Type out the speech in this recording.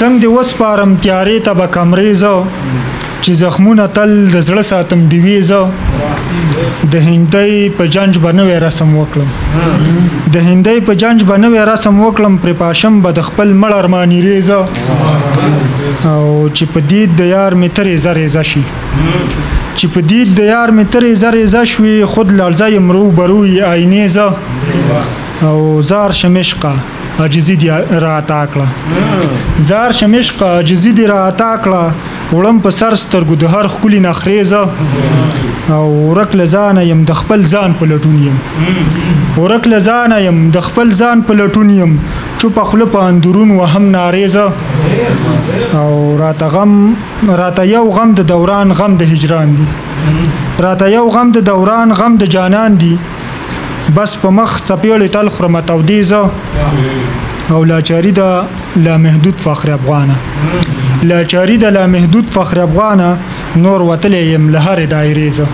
څنګه دې وسپارم تیارې ته به کمرې زه چې زخمونه تل د زړه ساتم ډیوې زه د هندۍ په جنج به نوی رسم وکړم د هندۍ په جنج به نوی رسم وکړم پرې پاشم به د خپل مړ ارماني ریزه او چې په دید د یار مې ته ریزه ریزه شي چې په دید د یار مې ته ریزه ریزه شوي خود لړزه یم رو بروی آینې زه او زار شم عشقه عاجزي دې راعطا کړه زار شم عشقه عاجزي دې راعطا کړه وړم په سر سترګو د هر ښکلي نخرې زه او ورک له ځانه یم د خپل ځان په لټون یم ورک له ځانه یم د خپل ځان په لټون یم چوپه خوله په اندرون وهم نارې زه او راته یو غم د دوران غم د هجران دی راته یو غم د دوران غم د جانان دی بس په مخ څپېړې تل خورمه تودې زه او لاچاري د لامحدود فخر افغانه لاچاري د لامحدود فخر افغانه نور وتلی یم له هرې دایرې زه